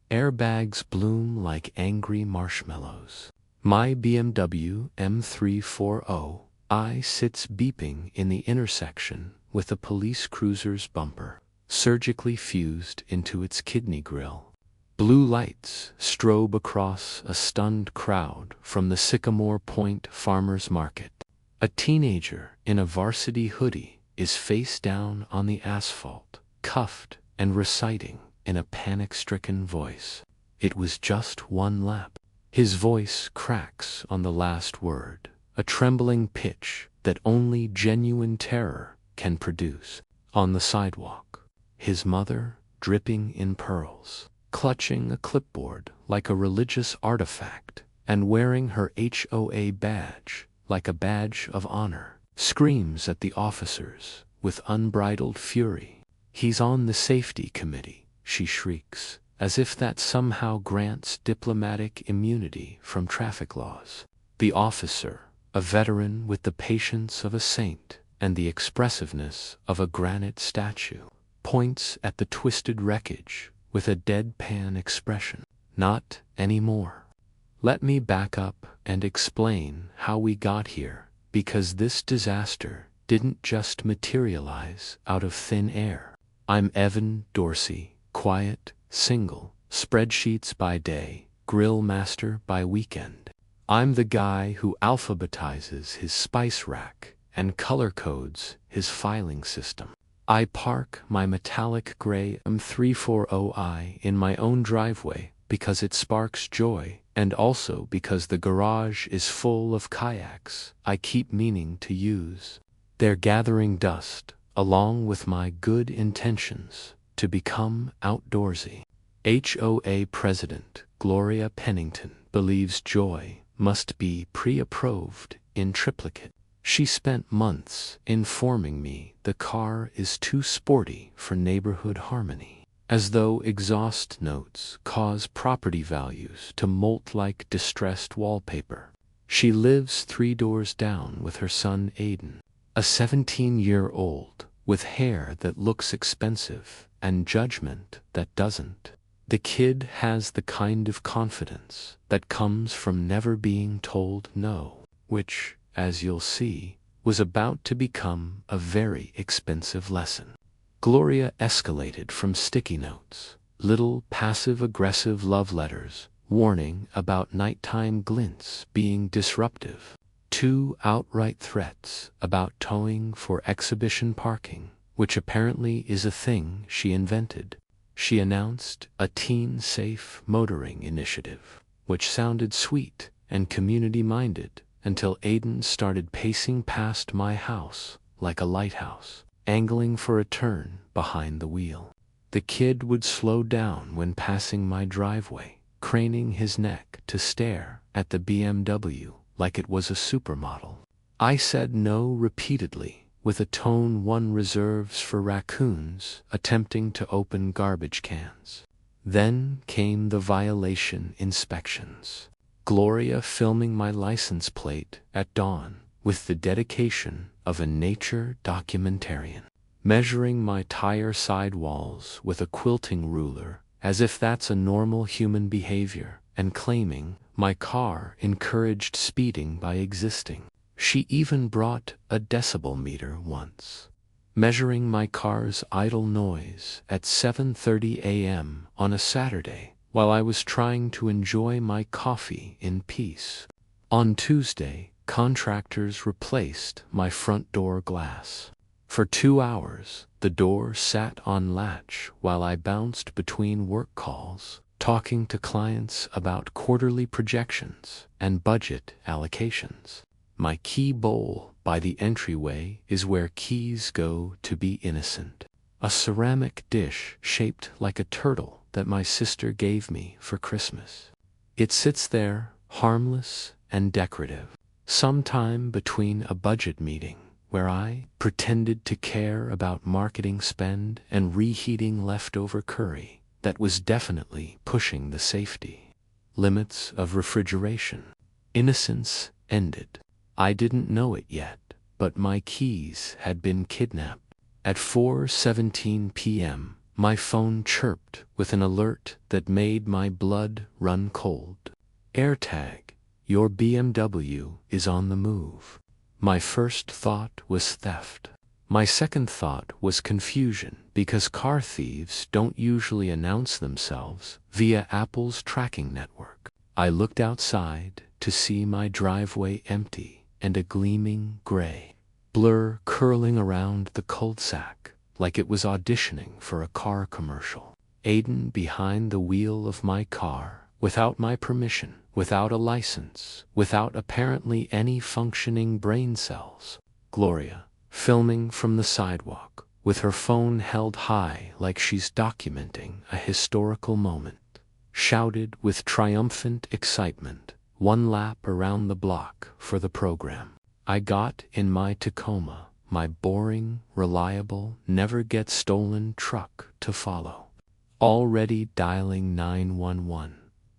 Airbags bloom like angry marshmallows. My BMW M340i sits beeping in the intersection with a police cruiser's bumper, surgically fused into its kidney grill. Blue lights strobe across a stunned crowd from the Sycamore Point Farmers Market. A teenager in a varsity hoodie is face down on the asphalt, cuffed and reciting in a panic-stricken voice, "It was just one lap." His voice cracks on the last word, a trembling pitch that only genuine terror can produce. On the sidewalk, his mother, dripping in pearls, clutching a clipboard like a religious artifact and wearing her HOA badge like a badge of honor, screams at the officers with unbridled fury. "He's on the safety committee," she shrieks, as if that somehow grants diplomatic immunity from traffic laws. The officer, a veteran with the patience of a saint and the expressiveness of a granite statue, points at the twisted wreckage with a deadpan expression. "Not anymore. Let me back up and explain how we got here, because this disaster didn't just materialize out of thin air. I'm Evan Dorsey, quiet, single, spreadsheets by day, grill master by weekend. I'm the guy who alphabetizes his spice rack and color codes his filing system. I park my metallic gray M340i in my own driveway because it sparks joy, and also because the garage is full of kayaks I keep meaning to use. They're gathering dust, along with my good intentions to become outdoorsy." HOA President Gloria Pennington believes joy must be pre-approved in triplicate. She spent months informing me the car is too sporty for neighborhood harmony, as though exhaust notes cause property values to molt like distressed wallpaper. She lives 3 doors down with her son Aiden, a 17-year-old with hair that looks expensive and judgment that doesn't. The kid has the kind of confidence that comes from never being told no, which, as you'll see, was about to become a very expensive lesson. Gloria escalated from sticky notes, little passive-aggressive love letters warning about nighttime glints being disruptive, to outright threats about towing for exhibition parking, which apparently is a thing she invented. She announced a teen-safe motoring initiative, which sounded sweet and community-minded until Aiden started pacing past my house like a lighthouse, angling for a turn behind the wheel. The kid would slow down when passing my driveway, craning his neck to stare at the BMW like it was a supermodel. I said no repeatedly, with a tone one reserves for raccoons attempting to open garbage cans. Then came the violation inspections. Gloria filming my license plate at dawn with the dedication of a nature documentarian, measuring my tire sidewalls with a quilting ruler as if that's a normal human behavior, and claiming my car encouraged speeding by existing. She even brought a decibel meter once, measuring my car's idle noise at 7:30 a.m. on a Saturday while I was trying to enjoy my coffee in peace. On Tuesday, contractors replaced my front door glass. For 2 hours, the door sat on latch while I bounced between work calls, talking to clients about quarterly projections and budget allocations. My key bowl by the entryway is where keys go to be innocent. A ceramic dish shaped like a turtle that my sister gave me for Christmas. It sits there, harmless and decorative. Sometime between a budget meeting, where I pretended to care about marketing spend and reheating leftover curry that was definitely pushing the safety limits of refrigeration. Innocence ended. I didn't know it yet, but my keys had been kidnapped. At 4:17 p.m., My phone chirped with an alert that made my blood run cold. AirTag, your BMW is on the move. My first thought was theft. My second thought was confusion, because car thieves don't usually announce themselves via Apple's tracking network. I looked outside to see my driveway empty and a gleaming gray blur curling around the cul-de-sac like it was auditioning for a car commercial. Aiden behind the wheel of my car, without my permission, without a license, without apparently any functioning brain cells. Gloria, filming from the sidewalk, with her phone held high like she's documenting a historical moment, shouted with triumphant excitement, one lap around the block for the program. I got in my Tacoma, my boring, reliable, never-get-stolen truck to follow. Already dialing 911.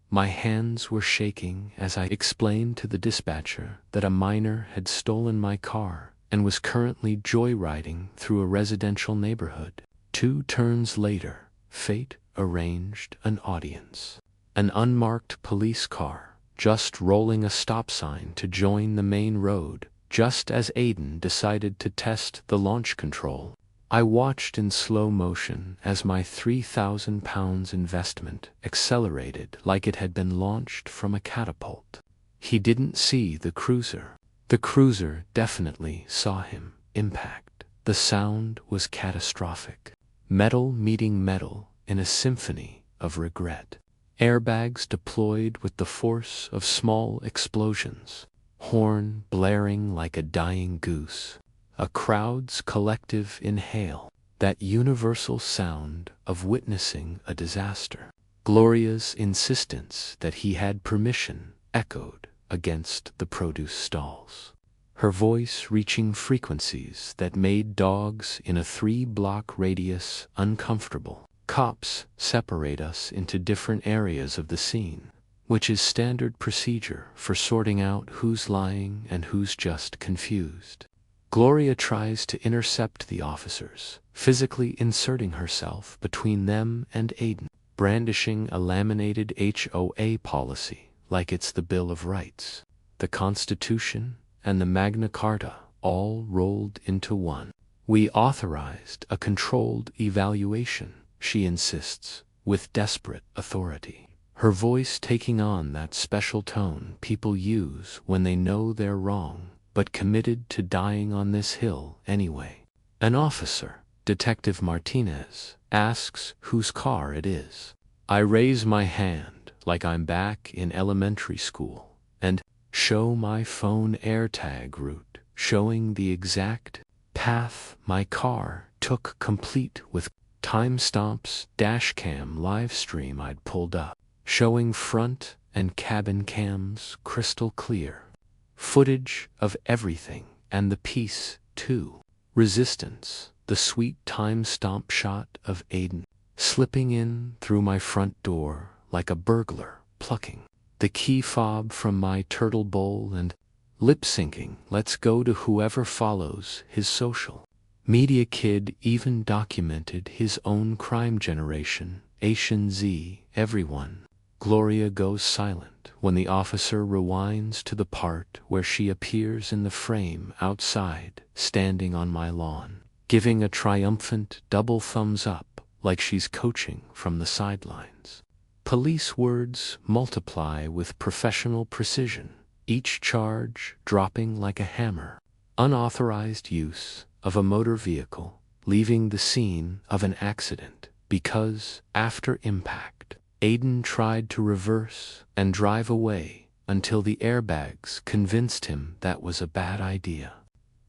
My hands were shaking as I explained to the dispatcher that a minor had stolen my car and was currently joyriding through a residential neighborhood. 2 turns later, fate arranged an audience. An unmarked police car, just rolling a stop sign to join the main road, just as Aiden decided to test the launch control. I watched in slow motion as my 3,000 pounds investment accelerated like it had been launched from a catapult. He didn't see the cruiser. The cruiser definitely saw him. Impact. The sound was catastrophic. Metal meeting metal in a symphony of regret. Airbags deployed with the force of small explosions. Horn blaring like a dying goose. A crowd's collective inhale. That universal sound of witnessing a disaster. Gloria's insistence that he had permission echoed against the produce stalls. Her voice reaching frequencies that made dogs in a 3-block radius uncomfortable. Cops separate us into different areas of the scene, which is standard procedure for sorting out who's lying and who's just confused. Gloria tries to intercept the officers, physically inserting herself between them and Aiden, brandishing a laminated HOA policy like it's the Bill of Rights, the Constitution, and the Magna Carta all rolled into one. We authorized a controlled evaluation, she insists, with desperate authority. Her voice taking on that special tone people use when they know they're wrong, but committed to dying on this hill anyway. An officer, Detective Martinez, asks whose car it is. I raise my hand like I'm back in elementary school and show my phone AirTag route, showing the exact path my car took, complete with timestamps, dashcam live stream I'd pulled up, showing front and cabin cams crystal clear. Footage of everything, and the piece, too. Resistance, the sweet timestamp shot of Aiden slipping in through my front door like a burglar, plucking the key fob from my turtle bowl and lip-syncing "Let's Go" to whoever follows his social media. Kid even documented his own crime generation, Asian Z, everyone. Gloria goes silent when the officer rewinds to the part where she appears in the frame outside, standing on my lawn, giving a triumphant double thumbs up like she's coaching from the sidelines. Police words multiply with professional precision, each charge dropping like a hammer. Unauthorized use of a motor vehicle leaving the scene of an accident because, after impact, Aiden tried to reverse and drive away until the airbags convinced him that was a bad idea.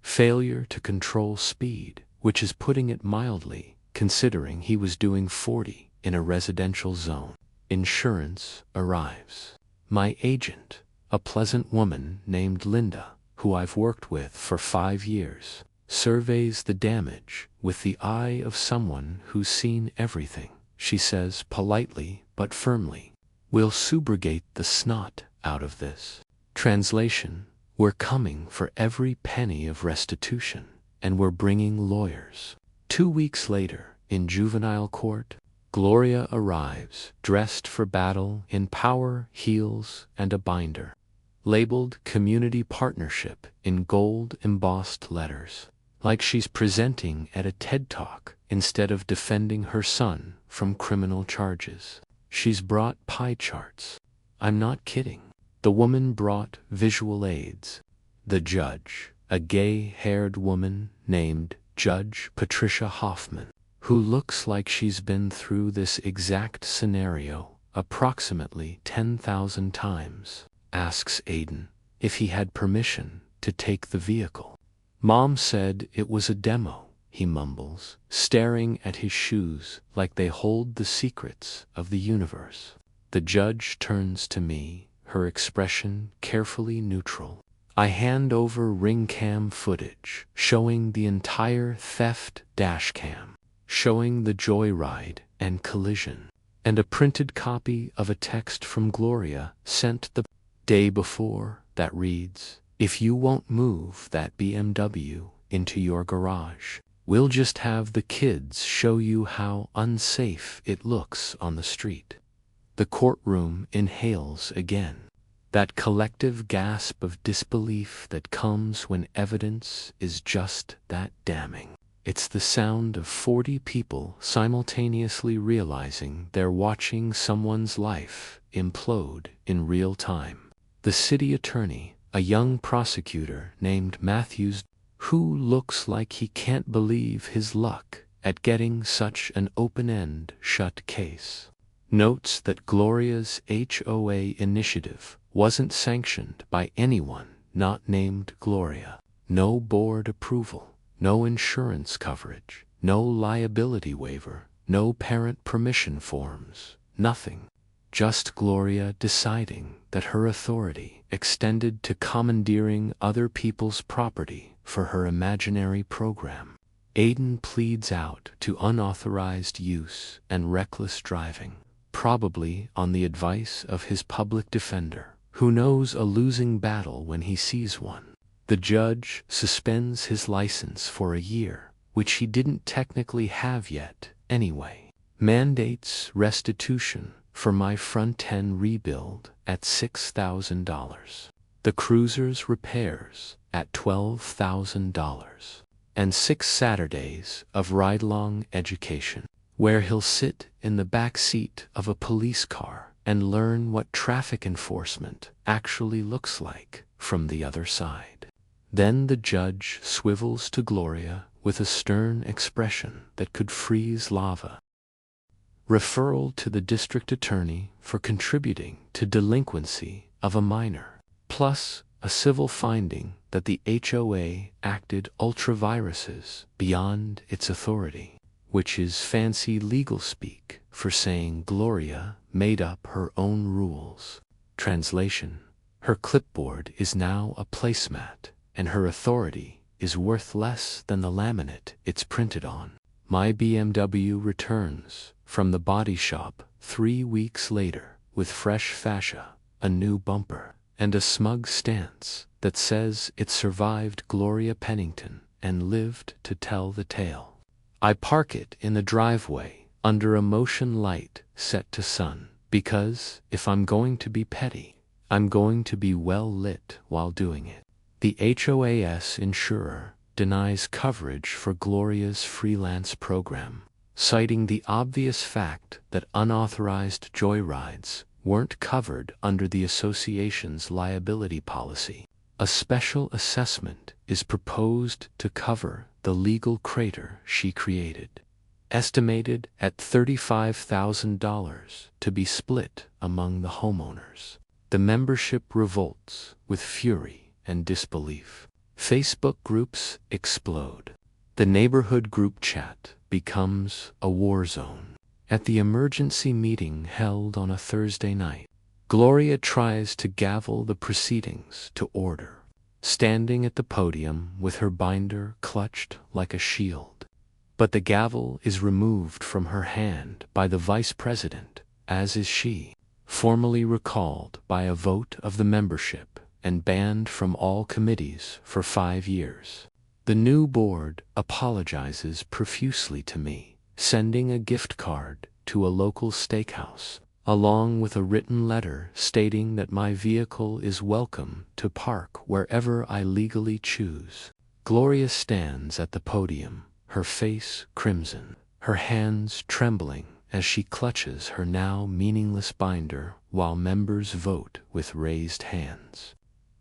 Failure to control speed, which is putting it mildly, considering he was doing 40 in a residential zone. Insurance arrives. My agent, a pleasant woman named Linda, who I've worked with for 5 years, surveys the damage with the eye of someone who's seen everything. She says politely but firmly, "We'll subrogate the snot out of this." Translation: we're coming for every penny of restitution, and we're bringing lawyers. 2 weeks later, in juvenile court. Gloria arrives, dressed for battle in power, heels, and a binder. Labeled Community Partnership in gold embossed letters. Like she's presenting at a TED Talk instead of defending her son from criminal charges. She's brought pie charts. I'm not kidding. The woman brought visual aids. The judge, a gay-haired woman named Judge Patricia Hoffman, who looks like she's been through this exact scenario approximately 10,000 times, asks Aiden if he had permission to take the vehicle. Mom said it was a demo, he mumbles, staring at his shoes like they hold the secrets of the universe. The judge turns to me, her expression carefully neutral. I hand over ring cam footage, showing the entire theft dash cam, showing the joyride and collision, and a printed copy of a text from Gloria sent the day before that reads, "If you won't move that BMW into your garage, we'll just have the kids show you how unsafe it looks on the street." The courtroom inhales again. That collective gasp of disbelief that comes when evidence is just that damning. It's the sound of 40 people simultaneously realizing they're watching someone's life implode in real time. The city attorney, a young prosecutor named Matthews, who looks like he can't believe his luck at getting such an open-end shut case, notes that Gloria's HOA initiative wasn't sanctioned by anyone not named Gloria. No board approval, no insurance coverage, no liability waiver, no parent permission forms, nothing. Just Gloria deciding that her authority extended to commandeering other people's property for her imaginary program. Aiden pleads out to unauthorized use and reckless driving, probably on the advice of his public defender, who knows a losing battle when he sees one. The judge suspends his license for a year, which he didn't technically have yet anyway. Mandates restitution for my front-end rebuild at $6,000. The cruiser's repairs at $12,000. And 6 Saturdays of ride-along education, where he'll sit in the back seat of a police car and learn what traffic enforcement actually looks like from the other side. Then the judge swivels to Gloria with a stern expression that could freeze lava. Referral to the district attorney for contributing to delinquency of a minor, plus a civil finding that the HOA acted ultra-viruses beyond its authority, which is fancy legal speak for saying Gloria made up her own rules. Translation: her clipboard is now a placemat, and her authority is worth less than the laminate it's printed on. My BMW returns from the body shop 3 weeks later with fresh fascia, a new bumper, and a smug stance that says it survived Gloria Pennington and lived to tell the tale. I park it in the driveway under a motion light set to sun, because if I'm going to be petty, I'm going to be well lit while doing it. The HOA's insurer denies coverage for Gloria's freelance program, citing the obvious fact that unauthorized joyrides weren't covered under the association's liability policy. A special assessment is proposed to cover the legal crater she created, estimated at $35,000 to be split among the homeowners. The membership revolts with fury and disbelief. Facebook groups explode. The neighborhood group chat becomes a war zone. At the emergency meeting held on a Thursday night, Gloria tries to gavel the proceedings to order, standing at the podium with her binder clutched like a shield. But the gavel is removed from her hand by the vice president, as is she, formally recalled by a vote of the membership and banned from all committees for 5 years. The new board apologizes profusely to me, sending a gift card to a local steakhouse, along with a written letter stating that my vehicle is welcome to park wherever I legally choose. Gloria stands at the podium, her face crimson, her hands trembling as she clutches her now meaningless binder while members vote with raised hands.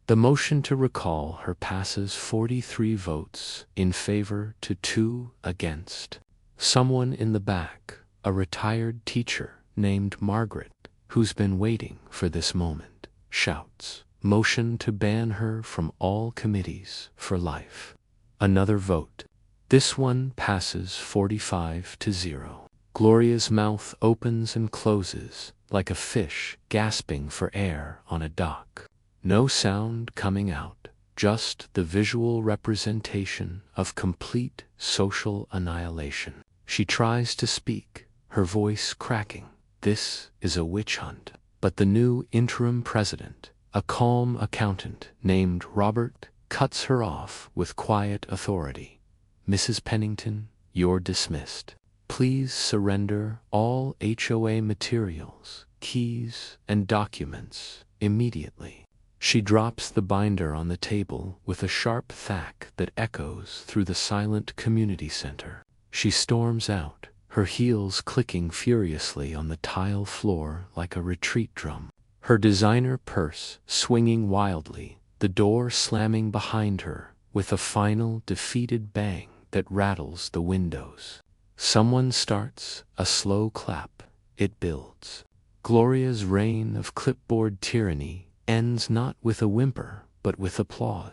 The motion to recall her passes 43 votes in favor to 2 against. Someone in the back, a retired teacher named Margaret, who's been waiting for this moment, shouts, "Motion to ban her from all committees for life." Another vote. This one passes 45 to 0. Gloria's mouth opens and closes like a fish gasping for air on a dock. No sound coming out, just the visual representation of complete social annihilation. She tries to speak, her voice cracking. This is a witch hunt. But the new interim president, a calm accountant named Robert, cuts her off with quiet authority. "Mrs. Pennington, you're dismissed. Please surrender all HOA materials, keys, and documents immediately." She drops the binder on the table with a sharp thwack that echoes through the silent community center. She storms out, her heels clicking furiously on the tile floor like a retreat drum. Her designer purse swinging wildly, the door slamming behind her with a final defeated bang that rattles the windows. Someone starts a slow clap. It builds. Gloria's reign of clipboard tyranny ends not with a whimper, but with applause.